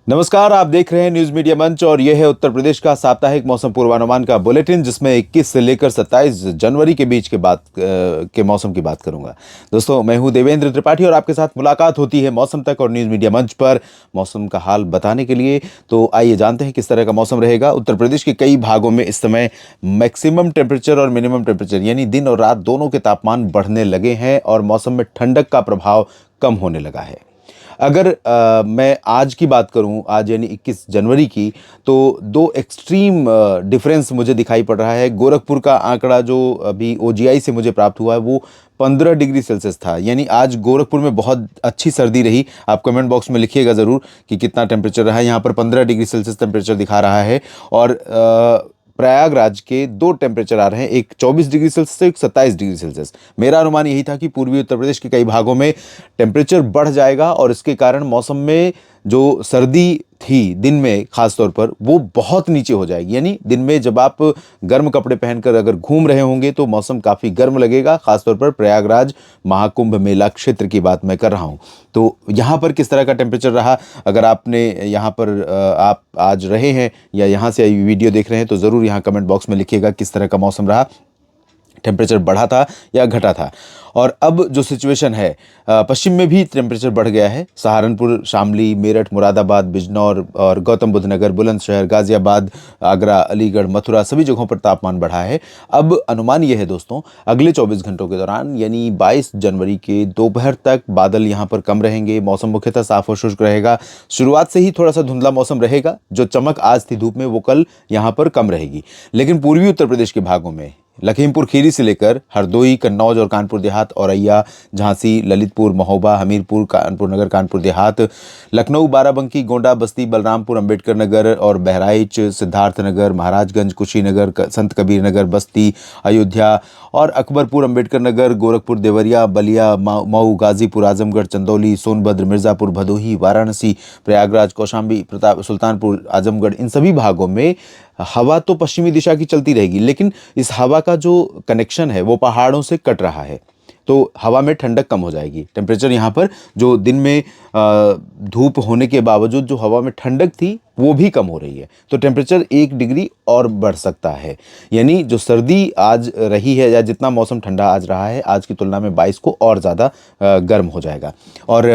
नमस्कार, आप देख रहे हैं न्यूज मीडिया मंच और यह है उत्तर प्रदेश का साप्ताहिक मौसम पूर्वानुमान का बुलेटिन, जिसमें 21 से लेकर 27 जनवरी के बीच के मौसम की बात करूंगा। दोस्तों, मैं हूं देवेंद्र त्रिपाठी और आपके साथ मुलाकात होती है मौसम तक और न्यूज मीडिया मंच पर मौसम का हाल बताने के लिए। तो आइए जानते हैं किस तरह का मौसम रहेगा। उत्तर प्रदेश के कई भागों में इस समय मैक्सिमम टेम्परेचर और मिनिमम टेम्परेचर यानी दिन और रात दोनों के तापमान बढ़ने लगे हैं और मौसम में ठंडक का प्रभाव कम होने लगा है। अगर मैं आज की बात करूं, आज यानी 21 जनवरी की, तो दो एक्सट्रीम डिफरेंस मुझे दिखाई पड़ रहा है। गोरखपुर का आंकड़ा जो अभी ओजीआई से मुझे प्राप्त हुआ है वो 15 डिग्री सेल्सियस था। यानी आज गोरखपुर में बहुत अच्छी सर्दी रही। आप कमेंट बॉक्स में लिखिएगा ज़रूर कि कितना टेम्परेचर रहा है। यहाँ पर 15 डिग्री सेल्सियस टेम्परेचर दिखा रहा है और प्रयागराज के दो टेम्परेचर आ रहे हैं, एक 24 डिग्री सेल्सियस, एक 27 डिग्री सेल्सियस। मेरा अनुमान यही था कि पूर्वी उत्तर प्रदेश के कई भागों में टेम्परेचर बढ़ जाएगा और इसके कारण मौसम में जो सर्दी थी दिन में खास तौर पर वो बहुत नीचे हो जाएगी। यानी दिन में जब आप गर्म कपड़े पहनकर अगर घूम रहे होंगे तो मौसम काफ़ी गर्म लगेगा। खासतौर पर प्रयागराज महाकुंभ मेला क्षेत्र की बात मैं कर रहा हूँ। तो यहाँ पर किस तरह का टेम्परेचर रहा, अगर आपने यहाँ पर आप आज रहे हैं या यहाँ से वीडियो देख रहे हैं तो ज़रूर यहाँ कमेंट बॉक्स में लिखिएगा किस तरह का मौसम रहा, टेम्परेचर बढ़ा था या घटा था। और अब जो सिचुएशन है, पश्चिम में भी टेम्परेचर बढ़ गया है। सहारनपुर, शामली, मेरठ, मुरादाबाद, बिजनौर और गौतम बुद्ध नगर, बुलंदशहर, गाजियाबाद, आगरा, अलीगढ़, मथुरा सभी जगहों पर तापमान बढ़ा है। अब अनुमान यह है दोस्तों, अगले 24 घंटों के दौरान यानी 22 जनवरी के दोपहर तक बादल यहाँ पर कम रहेंगे। मौसम मुख्यतः साफ और शुष्क रहेगा। शुरुआत से ही थोड़ा सा धुंधला मौसम रहेगा। जो चमक आज थी धूप में वो कल यहाँ पर कम रहेगी। लेकिन पूर्वी उत्तर प्रदेश के भागों में लखीमपुर खीरी से लेकर हरदोई, कन्नौज और कानपुर देहात, औरैया, झांसी, ललितपुर, महोबा, हमीरपुर, कानपुर नगर, कानपुर देहात, लखनऊ, बाराबंकी, गोंडा, बस्ती, बलरामपुर, अंबेडकर नगर और बहराइच, सिद्धार्थनगर, महाराजगंज, कुशीनगर, संत कबीर नगर, बस्ती, अयोध्या और अकबरपुर, अंबेडकर नगर, गोरखपुर, देवरिया, बलिया, मऊ, गाजीपुर, आजमगढ़, चंदौली, सोनभद्र, मिर्ज़ापुर, भदोही, वाराणसी, प्रयागराज, कौशाम्बी, प्रताप, सुल्तानपुर, आजमगढ़, इन सभी भागों में हवा तो पश्चिमी दिशा की चलती रहेगी, लेकिन इस हवा का जो कनेक्शन है वो पहाड़ों से कट रहा है। तो हवा में ठंडक कम हो जाएगी। टेम्परेचर यहाँ पर जो दिन में धूप होने के बावजूद जो हवा में ठंडक थी वो भी कम हो रही है। तो टेम्परेचर 1 डिग्री और बढ़ सकता है। यानी जो सर्दी आज रही है या जितना मौसम ठंडा आज रहा है, आज की तुलना में 22 को और ज़्यादा गर्म हो जाएगा। और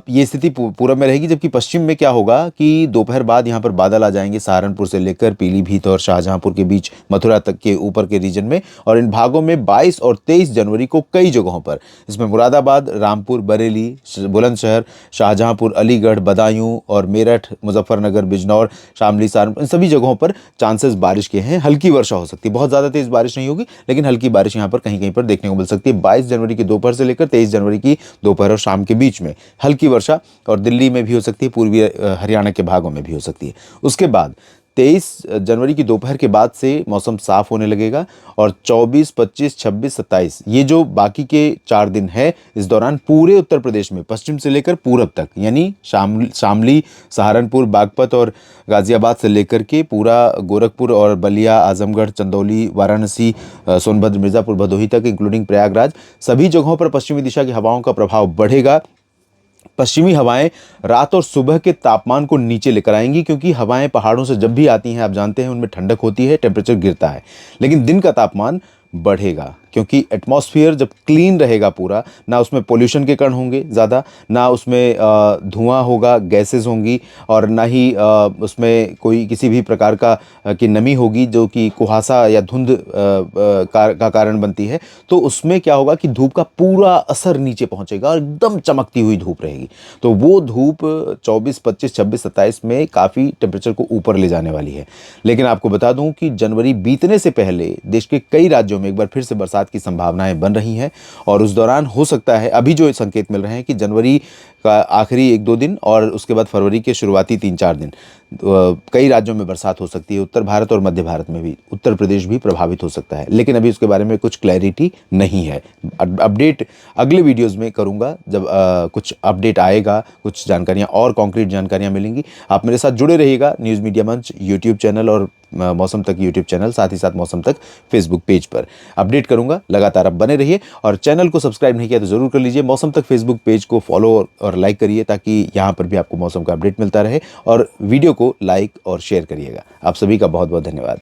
ये स्थिति पूरब में रहेगी। जबकि पश्चिम में क्या होगा कि दोपहर बाद यहाँ पर बादल आ जाएंगे, सहारनपुर से लेकर पीलीभीत और शाहजहांपुर के बीच, मथुरा तक के ऊपर के रीजन में। और इन भागों में 22 और 23 जनवरी को कई जगहों पर, इसमें मुरादाबाद, रामपुर, बरेली, बुलंदशहर, शाहजहांपुर, अलीगढ़, बदायूं और मेरठ, मुजफ्फरनगर, बिजनौर, शामली, सहारनपुर, इन सभी जगहों पर चांसेस बारिश के हैं। हल्की वर्षा हो सकती है, बहुत ज़्यादा तेज़ बारिश नहीं होगी, लेकिन हल्की बारिश यहाँ पर कहीं कहीं पर देखने को मिल सकती है। 22 जनवरी की दोपहर से लेकर 23 जनवरी की दोपहर और शाम के बीच में हल्की वर्षा, और दिल्ली में भी हो सकती है, पूर्वी हरियाणा के भागों में भी हो सकती है। उसके बाद 23 जनवरी की दोपहर के बाद से मौसम साफ होने लगेगा और 24, 25, 26, 27 ये जो बाकी के 4 दिन है, इस दौरान पूरे उत्तर प्रदेश में पश्चिम से लेकर पूरब तक यानी शामली, सहारनपुर, बागपत और गाजियाबाद से लेकर के पूरा गोरखपुर और बलिया, आजमगढ़, चंदौली, वाराणसी, सोनभद्र, मिर्ज़ापुर, भदोही तक इंक्लूडिंग प्रयागराज, सभी जगहों पर पश्चिमी दिशा की हवाओं का प्रभाव बढ़ेगा। पश्चिमी हवाएं रात और सुबह के तापमान को नीचे लेकर आएंगी, क्योंकि हवाएं पहाड़ों से जब भी आती हैं आप जानते हैं उनमें ठंडक होती है, टेम्परेचर गिरता है। लेकिन दिन का तापमान बढ़ेगा, क्योंकि एटमॉस्फेयर जब क्लीन रहेगा पूरा, ना उसमें पोल्यूशन के कण होंगे ज़्यादा, ना उसमें धुआं होगा, गैसेस होंगी, और ना ही उसमें कोई किसी भी प्रकार की नमी होगी जो कि कुहासा या धुंध का कारण बनती है। तो उसमें क्या होगा कि धूप का पूरा असर नीचे पहुंचेगा और एकदम चमकती हुई धूप रहेगी। तो वो धूप 24, 25, 26, 27 में काफ़ी टेम्परेचर को ऊपर ले जाने वाली है। लेकिन आपको बता दूं कि जनवरी बीतने से पहले देश के कई राज्यों में एक बार फिर से बरसात की संभावनाएं बन रही हैं, और उस दौरान हो सकता है, अभी जो संकेत मिल रहे हैं कि जनवरी का आखिरी 1-2 दिन और उसके बाद फरवरी के शुरुआती 3-4 दिन कई राज्यों में बरसात हो सकती है। उत्तर भारत और मध्य भारत में भी, उत्तर प्रदेश भी प्रभावित हो सकता है। लेकिन अभी उसके बारे में कुछ क्लैरिटी नहीं है। अपडेट अगले वीडियोज़ में करूँगा, जब कुछ अपडेट आएगा, कुछ जानकारियाँ और कॉन्क्रीट जानकारियाँ मिलेंगी। आप मेरे साथ जुड़े रहिएगा। न्यूज़ मीडिया मंच यूट्यूब चैनल और मौसम तक यूट्यूब चैनल, साथ ही साथ मौसम तक फेसबुक पेज पर अपडेट करूंगा। लगातार आप बने रहिए और चैनल को सब्सक्राइब नहीं किया तो जरूर कर लीजिए। मौसम तक फेसबुक पेज को फॉलो और लाइक करिए ताकि यहाँ पर भी आपको मौसम का अपडेट मिलता रहे, और वीडियो को लाइक और शेयर करिएगा। आप सभी का बहुत बहुत धन्यवाद।